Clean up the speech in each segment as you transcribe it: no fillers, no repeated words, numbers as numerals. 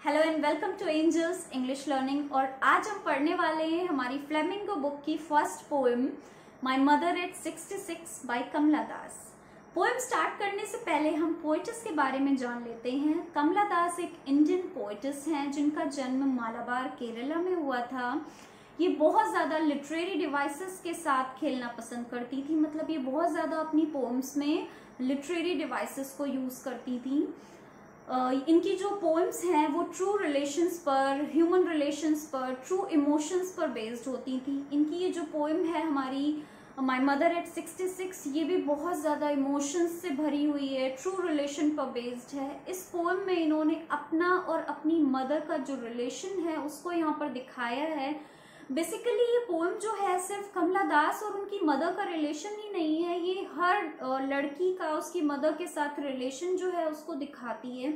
Hello and welcome to Angels English Learning. और आज हम पढ़ने वाले हैं हमारी फ्लेमिंगो बुक की first poem my mother at 66 by Kamala Das. Poem start करने से पहले हम पोएटिस के बारे में जान लेते हैं। कमला दास एक इंडियन पोएटिस हैं जिनका जन्म मालाबार केरला में हुआ था। ये बहुत ज़्यादा लिटरेरी डिवाइसेस के साथ खेलना पसंद करती थी, मतलब ये बहुत ज़्यादा अपनी पोएम्स में लिटरेरी डिवाइसेस को यूज़ करती थी। इनकी जो पोएम्स हैं वो ट्रू रिलेशंस पर, ह्यूमन रिलेशंस पर, ट्रू इमोशंस पर बेस्ड होती थी। इनकी ये जो पोएम है हमारी माय मदर एट 66, ये भी बहुत ज़्यादा इमोशंस से भरी हुई है, ट्रू रिलेशन पर बेस्ड है। इस पोएम में इन्होंने अपना और अपनी मदर का जो रिलेशन है उसको यहाँ पर दिखाया है। बेसिकली ये पोएम जो है सिर्फ कमला दास और उनकी मदर का रिलेशन ही नहीं है, ये हर लड़की का उसकी मदर के साथ रिलेशन जो है उसको दिखाती है।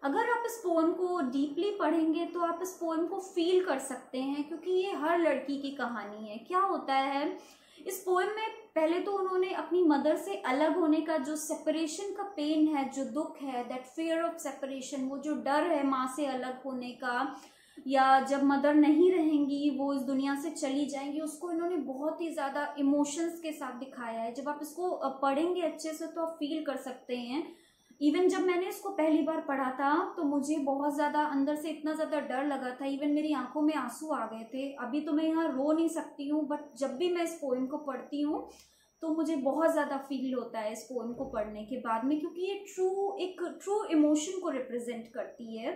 अगर आप इस पोएम को डीपली पढ़ेंगे तो आप इस पोएम को फील कर सकते हैं, क्योंकि ये हर लड़की की कहानी है। क्या होता है इस पोएम में, पहले तो उन्होंने अपनी मदर से अलग होने का जो सेपरेशन का पेन है, जो दुख है, दैट फियर ऑफ सेपरेशन, वो जो डर है माँ से अलग होने का, या जब मदर नहीं रहेंगी वो इस दुनिया से चली जाएंगी, उसको इन्होंने बहुत ही ज़्यादा इमोशंस के साथ दिखाया है। जब आप इसको पढ़ेंगे अच्छे से तो आप फील कर सकते हैं। इवन जब मैंने इसको पहली बार पढ़ा था तो मुझे बहुत ज़्यादा अंदर से इतना ज़्यादा डर लगा था, इवन मेरी आंखों में आंसू आ गए थे। अभी तो मैं यहाँ रो नहीं सकती हूँ, बट जब भी मैं इस पोएम को पढ़ती हूँ तो मुझे बहुत ज़्यादा फील होता है इस पोएम को पढ़ने के बाद में, क्योंकि ये एक ट्रू इमोशन को रिप्रेजेंट करती है।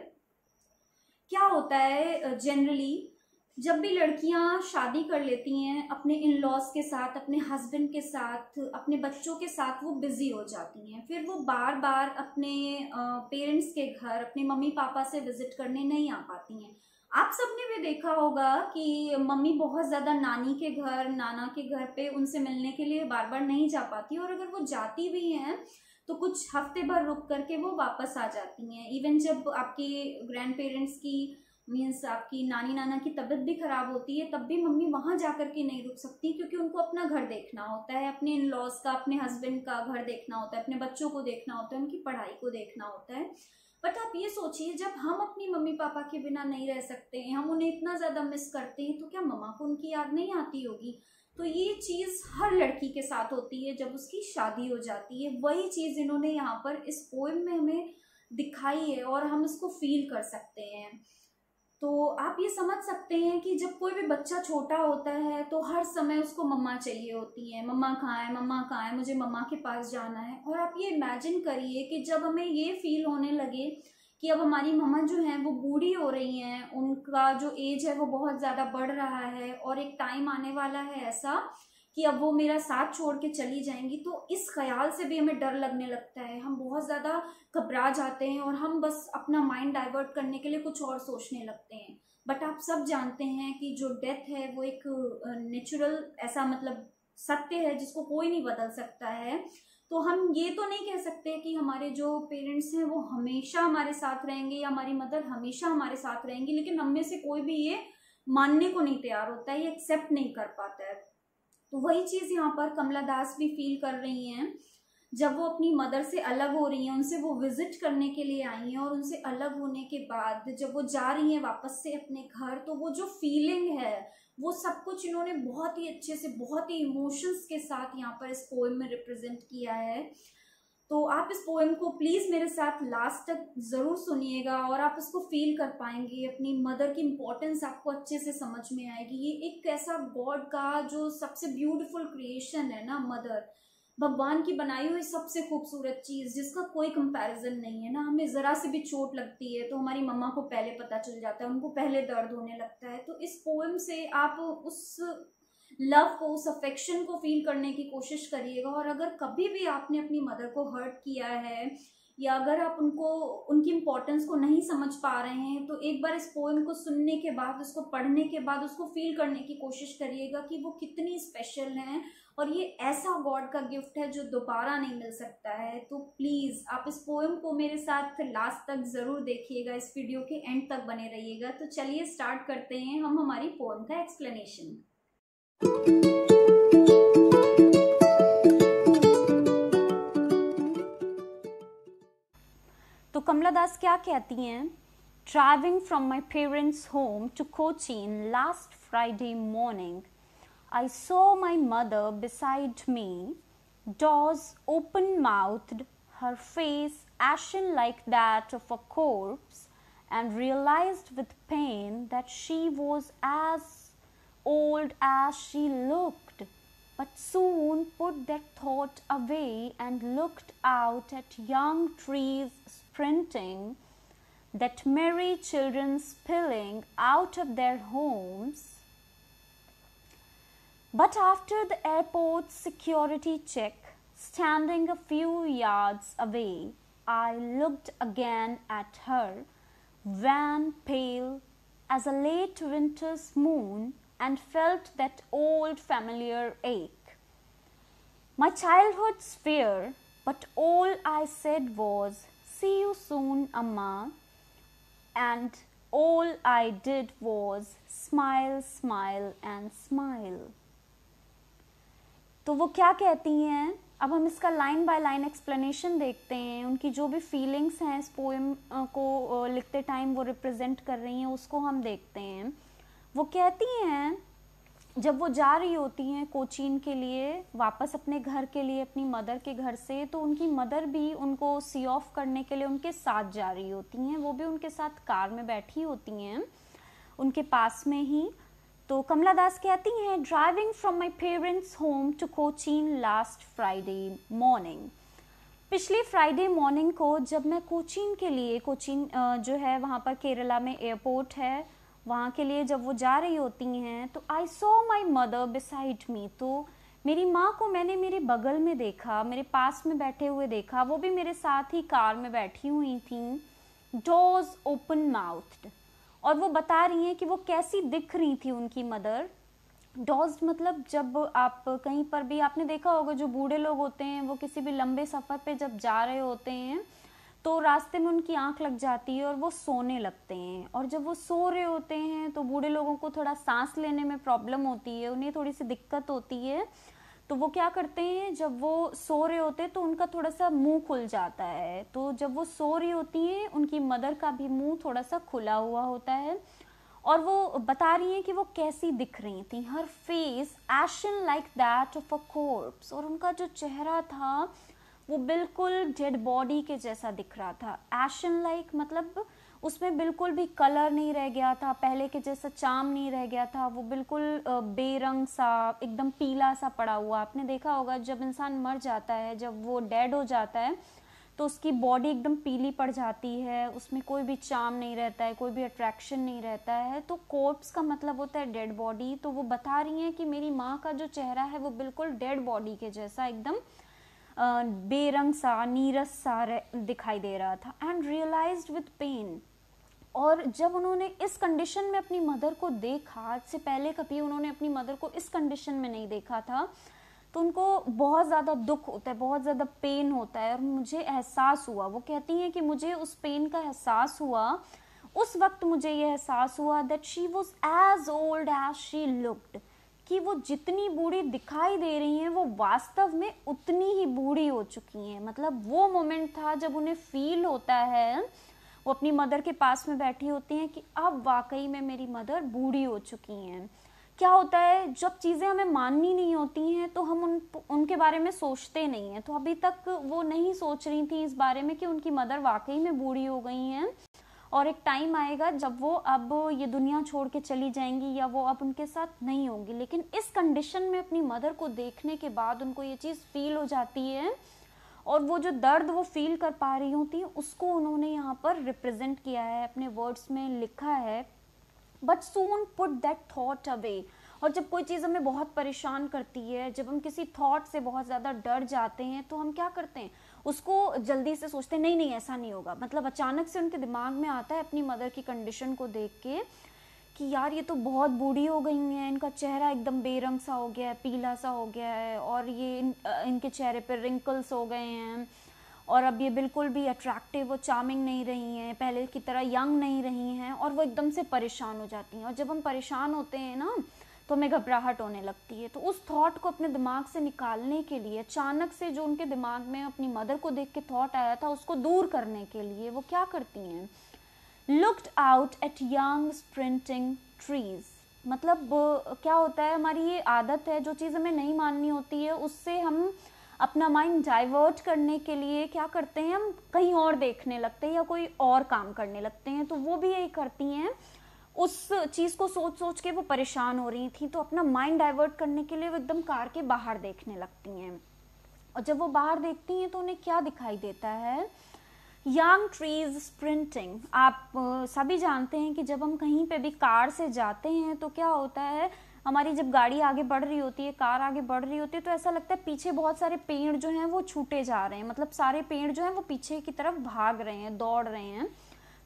क्या होता है जनरली जब भी लड़कियां शादी कर लेती हैं अपने इन लॉज के साथ, अपने हस्बैंड के साथ, अपने बच्चों के साथ वो बिजी हो जाती हैं, फिर वो बार बार अपने पेरेंट्स के घर, अपने मम्मी पापा से विजिट करने नहीं आ पाती हैं। आप सबने भी देखा होगा कि मम्मी बहुत ज़्यादा नानी के घर, नाना के घर पे उनसे मिलने के लिए बार बार नहीं जा पाती, और अगर वो जाती भी हैं तो कुछ हफ्ते भर रुक करके वो वापस आ जाती हैं। इवन जब आपके ग्रैंड पेरेंट्स की मीन्स आपकी नानी नाना की तबीयत भी खराब होती है, तब भी मम्मी वहाँ जा कर के नहीं रुक सकती, क्योंकि उनको अपना घर देखना होता है, अपने इन लॉज का, अपने हस्बैंड का घर देखना होता है, अपने बच्चों को देखना होता है, उनकी पढ़ाई को देखना होता है। बट आप ये सोचिए, जब हम अपनी मम्मी पापा के बिना नहीं रह सकते हैं, हम उन्हें इतना ज़्यादा मिस करते हैं, तो क्या मम्मा को उनकी याद नहीं आती होगी? तो ये चीज़ हर लड़की के साथ होती है जब उसकी शादी हो जाती है। वही चीज़ इन्होंने यहाँ पर इस पोएम में हमें दिखाई है और हम इसको फील कर सकते हैं। तो आप ये समझ सकते हैं कि जब कोई भी बच्चा छोटा होता है तो हर समय उसको मम्मा चाहिए होती है, मम्मा कहाँ है, मम्मा कहाँ है, मुझे मम्मा के पास जाना है। और आप ये इमेजिन करिए कि जब हमें ये फील होने लगे कि अब हमारी मम्मा जो हैं वो बूढ़ी हो रही हैं, उनका जो एज है वो बहुत ज़्यादा बढ़ रहा है, और एक टाइम आने वाला है ऐसा कि अब वो मेरा साथ छोड़ के चली जाएंगी, तो इस ख्याल से भी हमें डर लगने लगता है। हम बहुत ज़्यादा घबरा जाते हैं और हम बस अपना माइंड डाइवर्ट करने के लिए कुछ और सोचने लगते हैं। बट आप सब जानते हैं कि जो डेथ है वो एक नेचुरल ऐसा मतलब सत्य है जिसको कोई नहीं बदल सकता है। तो हम ये तो नहीं कह सकते कि हमारे जो पेरेंट्स हैं वो हमेशा हमारे साथ रहेंगे या हमारी मदर हमेशा हमारे साथ रहेंगी, लेकिन हम में से कोई भी ये मानने को नहीं तैयार होता है, ये एक्सेप्ट नहीं कर पाता है। तो वही चीज़ यहाँ पर कमला दास भी फील कर रही हैं। जब वो अपनी मदर से अलग हो रही हैं, उनसे वो विजिट करने के लिए आई हैं, और उनसे अलग होने के बाद जब वो जा रही हैं वापस से अपने घर, तो वो जो फीलिंग है वो सब कुछ इन्होंने बहुत ही अच्छे से, बहुत ही इमोशंस के साथ यहाँ पर इस पोएम में रिप्रेजेंट किया है। तो आप इस पोएम को प्लीज़ मेरे साथ लास्ट तक ज़रूर सुनिएगा और आप इसको फील कर पाएंगे। अपनी मदर की इम्पोर्टेंस आपको अच्छे से समझ में आएगी। ये एक ऐसा गॉड का जो सबसे ब्यूटीफुल क्रिएशन है ना, मदर, भगवान की बनाई हुई सबसे खूबसूरत चीज़ जिसका कोई कंपैरिजन नहीं है ना। हमें ज़रा से भी चोट लगती है तो हमारी मम्मा को पहले पता चल जाता है, उनको पहले दर्द होने लगता है। तो इस पोएम से आप उस लव को, उस अफेक्शन को फील करने की कोशिश करिएगा। और अगर कभी भी आपने अपनी मदर को हर्ट किया है या अगर आप उनकी इम्पोर्टेंस को नहीं समझ पा रहे हैं, तो एक बार इस पोएम को सुनने के बाद, उसको पढ़ने के बाद उसको फील करने की कोशिश करिएगा कि वो कितनी स्पेशल हैं और ये ऐसा गॉड का गिफ्ट है जो दोबारा नहीं मिल सकता है। तो प्लीज़ आप इस पोएम को मेरे साथ लास्ट तक ज़रूर देखिएगा, इस वीडियो के एंड तक बने रहिएगा। तो चलिए स्टार्ट करते हैं हम हमारी पोएम का एक्सप्लेनेशन। तो कमला दास क्या कहती हैं Driving from my parents' home to Cochin last Friday morning, I saw my mother beside me, doors open mouthed, her face ashen like that of a corpse, and realized with pain that she was as old as she looked, but soon put that thought away and looked out at young trees sprinting, that merry children spilling out of their homes. But after the airport security check, standing a few yards away, I looked again at her, wan pale as a late winter's moon, and felt that old familiar ache. My childhood's fear, but all I said was, "See you soon, Amma." And all I did was smile, smile and smile. तो वो क्या कहती हैं, अब हम इसका line by line explanation देखते हैं. उनकी जो भी फीलिंग्स हैं इस पोएम को लिखते टाइम वो रिप्रेजेंट कर रही हैं, उसको हम देखते हैं. वो कहती हैं जब वो जा रही होती हैं कोचीन के लिए, वापस अपने घर के लिए, अपनी मदर के घर से, तो उनकी मदर भी उनको सी ऑफ करने के लिए उनके साथ जा रही होती हैं. वो भी उनके साथ कार में बैठी होती हैं उनके पास में ही. तो कमला दास कहती हैं, driving from my parents home to Cochin last Friday morning. पिछली फ्राइडे मॉर्निंग को जब मैं कोचीन के लिए, कोचीन जो है वहाँ पर केरला में एयरपोर्ट है, वहाँ के लिए जब वो जा रही होती हैं, तो I saw my mother beside me. तो मेरी माँ को मैंने मेरे बगल में देखा, मेरे पास में बैठे हुए देखा. वो भी मेरे साथ ही कार में बैठी हुई थी. Doors open mouthed. और वो बता रही हैं कि वो कैसी दिख रही थी उनकी मदर. डोर्स मतलब जब आप कहीं पर भी आपने देखा होगा, जो बूढ़े लोग होते हैं वो किसी भी लंबे सफ़र पे जब जा रहे होते हैं तो रास्ते में उनकी आंख लग जाती है और वो सोने लगते हैं. और जब वो सो रहे होते हैं तो बूढ़े लोगों को थोड़ा सांस लेने में प्रॉब्लम होती है, उन्हें थोड़ी सी दिक्कत होती है. तो वो क्या करते हैं, जब वो सो रहे होते हैं तो उनका थोड़ा सा मुंह खुल जाता है. तो जब वो सो रही होती हैं, उनकी मदर का भी मुंह थोड़ा सा खुला हुआ होता है. और वो बता रही हैं कि वो कैसी दिख रही थी. हर फेस एशन like that of a corpse. और उनका जो चेहरा था वो बिल्कुल डेड बॉडी के जैसा दिख रहा था. एशन लाइक मतलब उसमें बिल्कुल भी कलर नहीं रह गया था, पहले के जैसा चार्म नहीं रह गया था. वो बिल्कुल बेरंग सा, एकदम पीला सा पड़ा हुआ. आपने देखा होगा जब इंसान मर जाता है, जब वो डेड हो जाता है तो उसकी बॉडी एकदम पीली पड़ जाती है, उसमें कोई भी चार्म नहीं रहता है, कोई भी अट्रैक्शन नहीं रहता है. तो कॉर्प्स का मतलब होता है डेड बॉडी. तो वो बता रही हैं कि मेरी माँ का जो चेहरा है वो बिल्कुल डेड बॉडी के जैसा, एकदम बेरंग सा, नीरस सा दिखाई दे रहा था. And realised with pain. और जब उन्होंने इस कंडीशन में अपनी मदर को देखा, आज से पहले कभी उन्होंने अपनी मदर को इस कंडीशन में नहीं देखा था, तो उनको बहुत ज़्यादा दुख होता है, बहुत ज़्यादा पेन होता है. और मुझे एहसास हुआ, वो कहती हैं कि मुझे उस पेन का एहसास हुआ, उस वक्त मुझे ये एहसास हुआ that she was as old as she looked. कि वो जितनी बूढ़ी दिखाई दे रही हैं वो वास्तव में उतनी ही बूढ़ी हो चुकी हैं. मतलब वो मोमेंट था जब उन्हें फील होता है, वो अपनी मदर के पास में बैठी होती हैं कि अब वाकई में मेरी मदर बूढ़ी हो चुकी हैं. क्या होता है, जब चीज़ें हमें माननी नहीं होती हैं तो हम उनके बारे में सोचते नहीं हैं. तो अभी तक वो नहीं सोच रही थी इस बारे में कि उनकी मदर वाकई में बूढ़ी हो गई हैं और एक टाइम आएगा जब वो अब ये दुनिया छोड़ के चली जाएंगी या वो अब उनके साथ नहीं होंगी. लेकिन इस कंडीशन में अपनी मदर को देखने के बाद उनको ये चीज़ फील हो जाती है और वो जो दर्द वो फील कर पा रही होती है उसको उन्होंने यहाँ पर रिप्रेजेंट किया है, अपने वर्ड्स में लिखा है. But soon put that thought away. और जब कोई चीज़ हमें बहुत परेशान करती है, जब हम किसी थॉट से बहुत ज़्यादा डर जाते हैं तो हम क्या करते हैं, उसको जल्दी से सोचते हैं नहीं नहीं ऐसा नहीं होगा. मतलब अचानक से उनके दिमाग में आता है अपनी मदर की कंडीशन को देख के कि यार ये तो बहुत बूढ़ी हो गई हैं, इनका चेहरा एकदम बेरंग सा हो गया है, पीला सा हो गया है, और ये इनके चेहरे पर रिंकल्स हो गए हैं, और अब ये बिल्कुल भी अट्रैक्टिव और चार्मिंग नहीं रही हैं, पहले की तरह यंग नहीं रही हैं. और वो एकदम से परेशान हो जाती हैं. और जब हम परेशान होते हैं ना तो हमें घबराहट होने लगती है. तो उस थॉट को अपने दिमाग से निकालने के लिए, अचानक से जो उनके दिमाग में अपनी मदर को देख के थॉट आया था उसको दूर करने के लिए वो क्या करती हैं, looked out at young sprinting trees. मतलब क्या होता है, हमारी ये आदत है, जो चीज़ हमें नहीं माननी होती है उससे हम अपना माइंड डाइवर्ट करने के लिए क्या करते हैं, हम कहीं और देखने लगते हैं या कोई और काम करने लगते हैं। तो वो भी यही करती हैं, उस चीज़ को सोच सोच के वो परेशान हो रही थी, तो अपना माइंड डाइवर्ट करने के लिए वो एकदम कार के बाहर देखने लगती हैं। और जब वो बाहर देखती हैं तो उन्हें क्या दिखाई देता है, यंग ट्रीज स्प्रिंटिंग। आप सभी जानते हैं कि जब हम कहीं पे भी कार से जाते हैं तो क्या होता है, हमारी जब गाड़ी आगे बढ़ रही होती है, कार आगे बढ़ रही होती है, तो ऐसा लगता है पीछे बहुत सारे पेड़ जो हैं वो छूटे जा रहे हैं, मतलब सारे पेड़ जो हैं वो पीछे की तरफ भाग रहे हैं, दौड़ रहे हैं।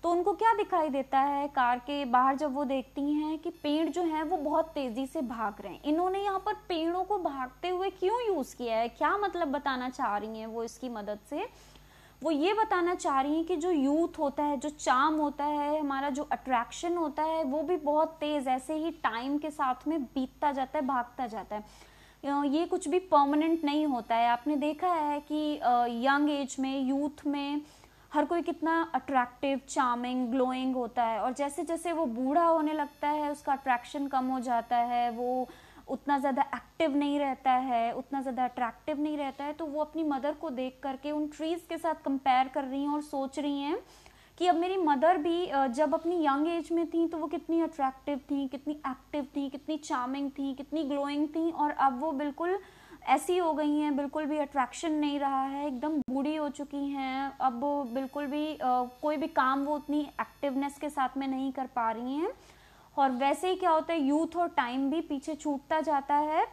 तो उनको क्या दिखाई देता है, कार के बाहर जब वो देखती हैं कि पेड़ जो हैं वो बहुत तेजी से भाग रहे हैं। इन्होंने यहाँ पर पेड़ों को भागते हुए क्यों यूज किया है, क्या मतलब बताना चाह रही हैं वो इसकी मदद से, वो ये बताना चाह रही हैं कि जो यूथ होता है, जो चार्म होता है, हमारा जो अट्रैक्शन होता है, वो भी बहुत तेज ऐसे ही टाइम के साथ में बीतता जाता है, भागता जाता है। ये कुछ भी परमानेंट नहीं होता है। आपने देखा है कि यंग एज में, यूथ में हर कोई कितना अट्रैक्टिव, चार्मिंग, ग्लोइंग होता है, और जैसे जैसे वो बूढ़ा होने लगता है उसका अट्रैक्शन कम हो जाता है, वो उतना ज़्यादा एक्टिव नहीं रहता है, उतना ज़्यादा अट्रैक्टिव नहीं रहता है। तो वो अपनी मदर को देख करके उन ट्रीज़ के साथ कंपेयर कर रही हैं और सोच रही हैं कि अब मेरी मदर भी जब अपनी यंग एज में थी तो वो कितनी अट्रैक्टिव थी, कितनी एक्टिव थी, कितनी चार्मिंग थी, कितनी ग्लोइंग थी, और अब वो बिल्कुल ऐसी हो गई हैं, बिल्कुल भी अट्रैक्शन नहीं रहा है, एकदम बूढ़ी हो चुकी हैं। अब वो बिल्कुल भी कोई भी काम वो उतनी एक्टिवनेस के साथ में नहीं कर पा रही हैं। और वैसे ही क्या होता है, यूथ और टाइम भी पीछे छूटता जाता है,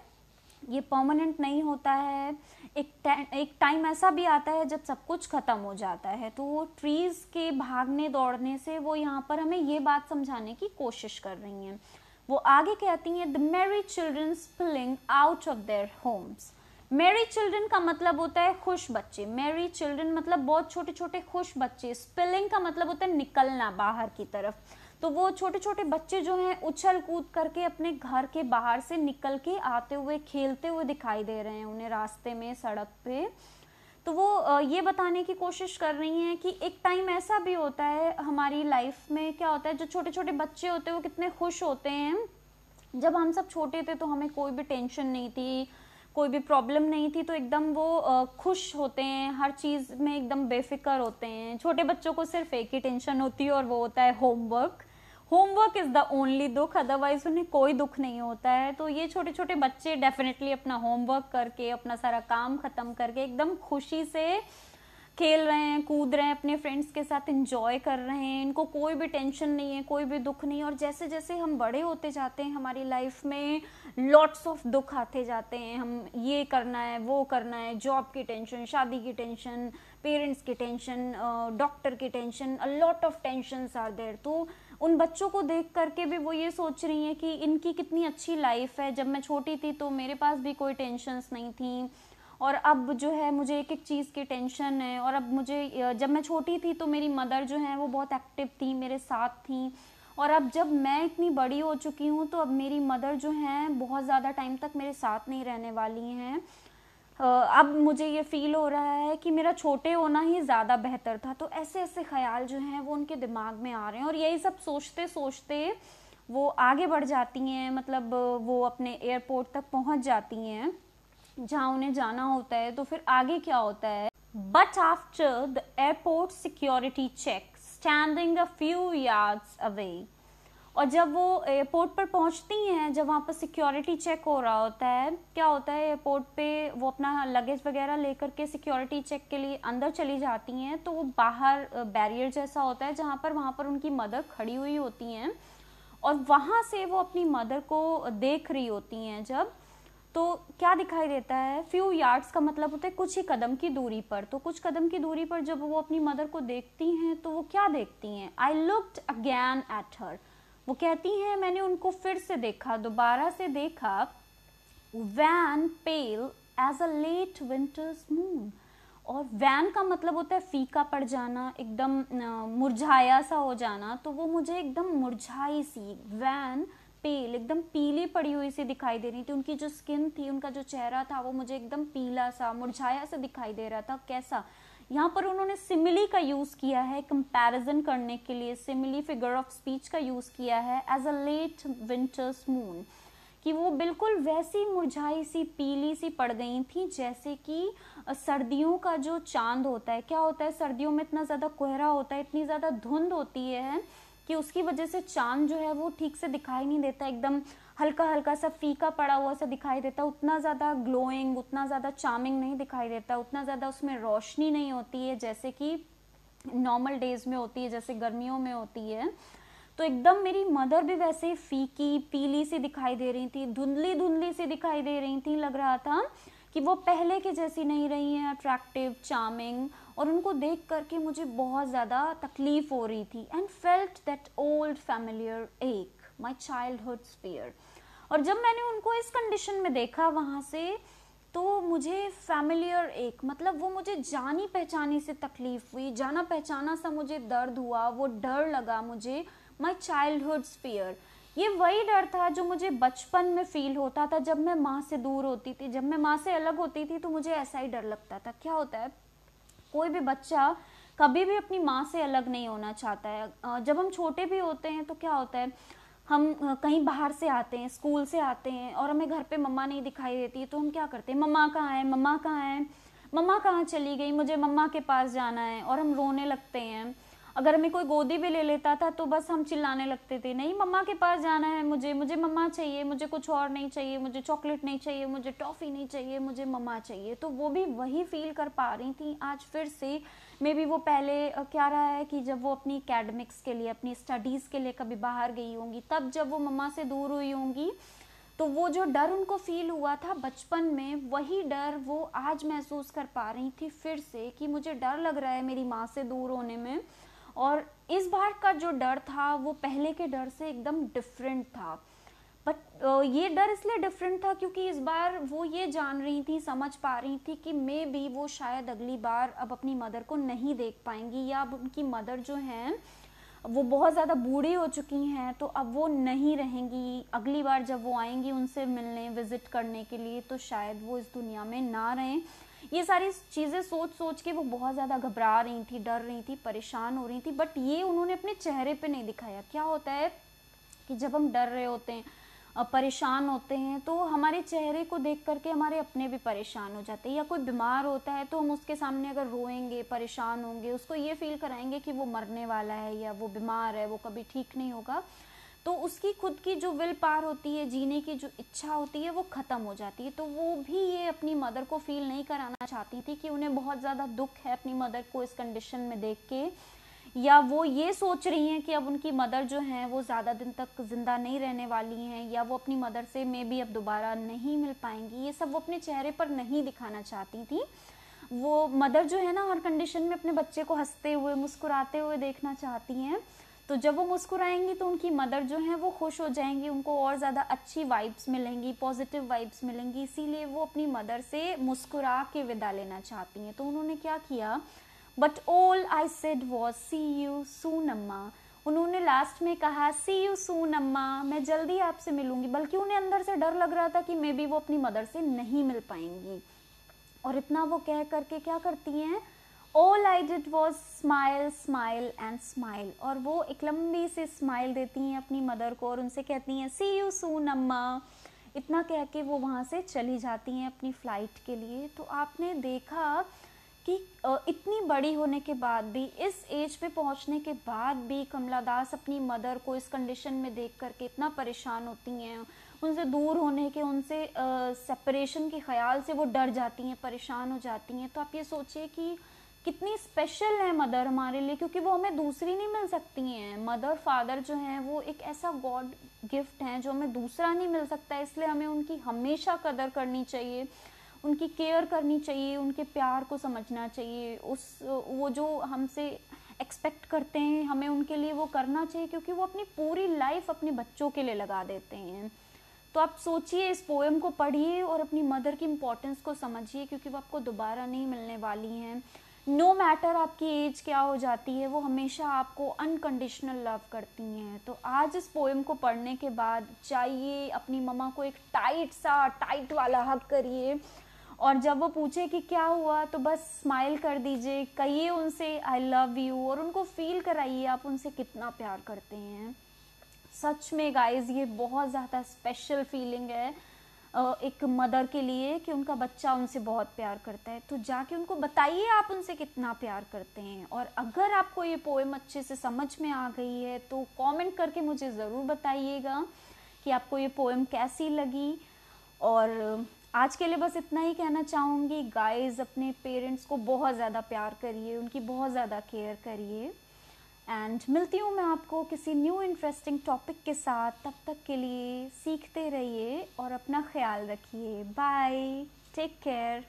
ये परमानेंट नहीं होता है। एक टाइम ऐसा भी आता है जब सब कुछ खत्म हो जाता है। तो वो ट्रीज के भागने दौड़ने से वो यहाँ पर हमें ये बात समझाने की कोशिश कर रही हैं। वो आगे कहती हैं, the Mary children spilling out of their homes. Mary children का मतलब होता है खुश बच्चे, मैरी चिल्ड्रन मतलब बहुत छोटे छोटे खुश बच्चे, स्पिलिंग का मतलब होता है निकलना बाहर की तरफ। तो वो छोटे छोटे बच्चे जो हैं उछल कूद करके अपने घर के बाहर से निकल के आते हुए, खेलते हुए दिखाई दे रहे हैं उन्हें रास्ते में, सड़क पे। तो वो ये बताने की कोशिश कर रही हैं कि एक टाइम ऐसा भी होता है हमारी लाइफ में, क्या होता है, जो छोटे छोटे बच्चे होते हैं वो कितने खुश होते हैं। जब हम सब छोटे थे तो हमें कोई भी टेंशन नहीं थी, कोई भी प्रॉब्लम नहीं थी, तो एकदम वो खुश होते हैं, हर चीज़ में एकदम बेफिक्र होते हैं। छोटे बच्चों को सिर्फ एक ही टेंशन होती है और वो होता है homework. Homework is the only दुख, अदरवाइज उन्हें कोई दुख नहीं होता है। तो ये छोटे छोटे बच्चे डेफिनेटली अपना होमवर्क करके, अपना सारा काम ख़त्म करके एकदम खुशी से खेल रहे हैं, कूद रहे हैं, अपने फ्रेंड्स के साथ एंजॉय कर रहे हैं, इनको कोई भी टेंशन नहीं है, कोई भी दुख नहीं। और जैसे जैसे हम बड़े होते जाते हैं हमारी लाइफ में लॉट्स ऑफ दुख आते जाते हैं, हम ये करना है, वो करना है, जॉब की टेंशन, शादी की टेंशन, पेरेंट्स की टेंशन, डॉक्टर की tension, a lot of tensions are there. तो उन बच्चों को देख करके भी वो ये सोच रही हैं कि इनकी कितनी अच्छी लाइफ है, जब मैं छोटी थी तो मेरे पास भी कोई टेंशन्स नहीं थी, और अब जो है मुझे एक एक चीज़ की टेंशन है। और अब मुझे, जब मैं छोटी थी तो मेरी मदर जो है वो बहुत एक्टिव थी, मेरे साथ थी, और अब जब मैं इतनी बड़ी हो चुकी हूँ तो अब मेरी मदर जो हैं बहुत ज़्यादा टाइम तक मेरे साथ नहीं रहने वाली हैं। अब मुझे ये फील हो रहा है कि मेरा छोटे होना ही ज़्यादा बेहतर था। तो ऐसे ऐसे ख्याल जो हैं वो उनके दिमाग में आ रहे हैं, और यही सब सोचते सोचते वो आगे बढ़ जाती हैं। मतलब वो अपने एयरपोर्ट तक पहुँच जाती हैं जहाँ उन्हें जाना होता है। तो फिर आगे क्या होता है, but after the airport security check standing a few yards away. और जब वो एयरपोर्ट पर पहुंचती हैं, जब वहाँ पर सिक्योरिटी चेक हो रहा होता है, क्या होता है एयरपोर्ट पे वो अपना लगेज वगैरह लेकर के सिक्योरिटी चेक के लिए अंदर चली जाती हैं। तो वो बाहर बैरियर जैसा होता है जहाँ पर वहाँ पर उनकी मदर खड़ी हुई होती हैं, और वहाँ से वो अपनी मदर को देख रही होती हैं। जब तो क्या दिखाई देता है, फ्यू यार्ड्स का मतलब होता है कुछ ही कदम की दूरी पर। तो कुछ कदम की दूरी पर जब वो अपनी मदर को देखती हैं तो वो क्या देखती हैं, I looked again at her. वो कहती हैं मैंने उनको फिर से देखा, दोबारा से देखा, wan pale as a late winter's moon. और वैन का मतलब होता है फीका पड़ जाना, एकदम मुरझाया सा हो जाना। तो वो मुझे एकदम मुरझाई सी, वैन पेल, एकदम पीली पड़ी हुई सी दिखाई दे रही थी। उनकी जो स्किन थी, उनका जो चेहरा था वो मुझे एकदम पीला सा, मुरझाया सा दिखाई दे रहा था। कैसा, यहाँ पर उन्होंने सिमिली का यूज किया है कंपैरिजन करने के लिए, सिमिली फिगर ऑफ स्पीच का यूज किया है as a late winter's moon, कि वो बिल्कुल वैसी मुरझाई सी पीली सी पड़ गई थी जैसे कि सर्दियों का जो चांद होता है। क्या होता है, सर्दियों में इतना ज़्यादा कोहरा होता है, इतनी ज़्यादा धुंध होती है कि उसकी वजह से चांद जो है वो ठीक से दिखाई नहीं देता, एकदम हल्का हल्का सा फीका पड़ा हुआ सा दिखाई देता, उतना ज़्यादा ग्लोइंग, उतना ज़्यादा चार्मिंग नहीं दिखाई देता, उतना ज़्यादा उसमें रोशनी नहीं होती है जैसे कि नॉर्मल डेज में होती है, जैसे गर्मियों में होती है। तो एकदम मेरी मदर भी वैसे ही फीकी पीली सी दिखाई दे रही थी, धुंधली धुंधली सी दिखाई दे रही थी, लग रहा था कि वो पहले के जैसी नहीं रही हैं, अट्रैक्टिव, चार्मिंग, और उनको देख करके मुझे बहुत ज़्यादा तकलीफ हो रही थी। And felt that old familiar एक माई चाइल्डहुड स्पीयर। और जब मैंने उनको इस कंडीशन में देखा वहाँ से, तो मुझे फैमिलियर एक मतलब वो मुझे जानी पहचानी से तकलीफ हुई, जाना पहचाना सा मुझे दर्द हुआ, वो डर लगा मुझे, माई चाइल्डहुड स्पीयर। ये वही डर था जो मुझे बचपन में फील होता था जब मैं माँ से दूर होती थी, जब मैं माँ से अलग होती थी तो मुझे ऐसा ही डर लगता था। क्या होता है, कोई भी बच्चा कभी भी अपनी माँ से अलग नहीं होना चाहता है। जब हम छोटे भी होते हैं तो क्या होता है, हम कहीं बाहर से आते हैं, स्कूल से आते हैं, और हमें घर पे मम्मा नहीं दिखाई देती, तो हम क्या करते हैं, मम्मा कहाँ है, मम्मा कहाँ है, मम्मा कहाँ चली गई, मुझे मम्मा के पास जाना है, और हम रोने लगते हैं। अगर हमें कोई गोदी भी ले लेता था तो बस हम चिल्लाने लगते थे, नहीं मम्मा के पास जाना है, मुझे मुझे मम्मा चाहिए, मुझे कुछ और नहीं चाहिए, मुझे चॉकलेट नहीं चाहिए, मुझे टॉफ़ी नहीं चाहिए, मुझे मम्मा चाहिए। तो वो भी वही फील कर पा रही थी आज फिर से। मे बी वो पहले क्या रहा है कि जब वो अपनी एकेडमिक्स के लिए, अपनी स्टडीज़ के लिए कभी बाहर गई होंगी, तब जब वो मम्मा से दूर हुई होंगी, तो वो जो डर उनको फील हुआ था बचपन में, वही डर वो आज महसूस कर पा रही थी फिर से, कि मुझे डर लग रहा है मेरी माँ से दूर होने में। और इस बार का जो डर था वो पहले के डर से एकदम डिफरेंट था। बट ये डर इसलिए डिफरेंट था क्योंकि इस बार वो ये जान रही थी, समझ पा रही थी कि मे बी वो शायद अगली बार अब अपनी मदर को नहीं देख पाएंगी, या अब उनकी मदर जो हैं वो बहुत ज़्यादा बूढ़ी हो चुकी हैं, तो अब वो नहीं रहेंगी। अगली बार जब वो आएंगी उनसे मिलने, विज़िट करने के लिए, तो शायद वो इस दुनिया में ना रहें। ये सारी चीज़ें सोच सोच के वो बहुत ज़्यादा घबरा रही थी, डर रही थी, परेशान हो रही थी, बट ये उन्होंने अपने चेहरे पे नहीं दिखाया। क्या होता है कि जब हम डर रहे होते हैं, परेशान होते हैं, तो हमारे चेहरे को देख करके हमारे अपने भी परेशान हो जाते हैं। या कोई बीमार होता है तो हम उसके सामने अगर रोएंगे, परेशान होंगे, उसको ये फील कराएंगे कि वो मरने वाला है या वो बीमार है, वो कभी ठीक नहीं होगा, तो उसकी खुद की जो विल पावर होती है, जीने की जो इच्छा होती है, वो ख़त्म हो जाती है। तो वो भी ये अपनी मदर को फील नहीं कराना चाहती थी कि उन्हें बहुत ज़्यादा दुख है अपनी मदर को इस कंडीशन में देख के, या वो ये सोच रही हैं कि अब उनकी मदर जो हैं वो ज़्यादा दिन तक ज़िंदा नहीं रहने वाली हैं, या वो अपनी मदर से मे बी अब दोबारा नहीं मिल पाएंगी। ये सब वो अपने चेहरे पर नहीं दिखाना चाहती थी। वो मदर जो है ना, हर कंडीशन में अपने बच्चे को हंसते हुए, मुस्कुराते हुए देखना चाहती हैं। तो जब वो मुस्कुराएंगी तो उनकी मदर जो हैं वो खुश हो जाएंगी, उनको और ज़्यादा अच्छी वाइब्स मिलेंगी, पॉजिटिव वाइब्स मिलेंगी, इसीलिए वो अपनी मदर से मुस्कुरा के विदा लेना चाहती हैं। तो उन्होंने क्या किया, but all I said was see you soon Amma. उन्होंने लास्ट में कहा सी यू सून अम्मा, मैं जल्दी आपसे मिलूंगी। बल्कि उन्हें अंदर से डर लग रहा था कि मे बी वो अपनी मदर से नहीं मिल पाएंगी। और इतना वो कह करके क्या करती हैं, all I did was smile smile and smile. और वो एक लंबी सी स्माइल देती हैं अपनी मदर को और उनसे कहती हैं सी यू सून अम्मा। इतना कह के वो वहाँ से चली जाती हैं अपनी फ़्लाइट के लिए। तो आपने देखा कि इतनी बड़ी होने के बाद भी, इस एज पे पहुंचने के बाद भी कमला दास अपनी मदर को इस कंडीशन में देख करके इतना परेशान होती हैं, उनसे दूर होने के, उनसे सेपरेशन के ख्याल से वो डर जाती हैं, परेशान हो जाती हैं। तो आप ये सोचिए कि कितनी स्पेशल है मदर हमारे लिए, क्योंकि वो हमें दूसरी नहीं मिल सकती हैं। मदर फादर जो हैं वो एक ऐसा गॉड गिफ्ट हैं जो हमें दूसरा नहीं मिल सकता, इसलिए हमें उनकी हमेशा कदर करनी चाहिए, उनकी केयर करनी चाहिए, उनके प्यार को समझना चाहिए। वो जो हमसे एक्सपेक्ट करते हैं हमें उनके लिए वो करना चाहिए, क्योंकि वो अपनी पूरी लाइफ अपने बच्चों के लिए लगा देते हैं। तो आप सोचिए, इस पोएम को पढ़िए और अपनी मदर की इम्पोर्टेंस को समझिए, क्योंकि वो आपको दोबारा नहीं मिलने वाली हैं। नो मैटर आपकी एज क्या हो जाती है, वो हमेशा आपको अनकंडीशनल लव करती हैं। तो आज इस पोएम को पढ़ने के बाद जाइए अपनी मम्मा को एक टाइट वाला हग करिए और जब वो पूछे कि क्या हुआ तो बस स्माइल कर दीजिए, कहिए उनसे आई लव यू और उनको फील कराइए आप उनसे कितना प्यार करते हैं। सच में गाइस ये बहुत ज़्यादा स्पेशल फीलिंग है एक मदर के लिए कि उनका बच्चा उनसे बहुत प्यार करता है। तो जाके उनको बताइए आप उनसे कितना प्यार करते हैं। और अगर आपको ये पोएम अच्छे से समझ में आ गई है तो कमेंट करके मुझे ज़रूर बताइएगा कि आपको ये पोएम कैसी लगी। और आज के लिए बस इतना ही कहना चाहूँगी, गाइस अपने पेरेंट्स को बहुत ज़्यादा प्यार करिए, उनकी बहुत ज़्यादा केयर करिए। एंड मिलती हूँ मैं आपको किसी न्यू इंटरेस्टिंग टॉपिक के साथ। तब तक के लिए सीखते रहिए और अपना ख्याल रखिए। Bye, take care.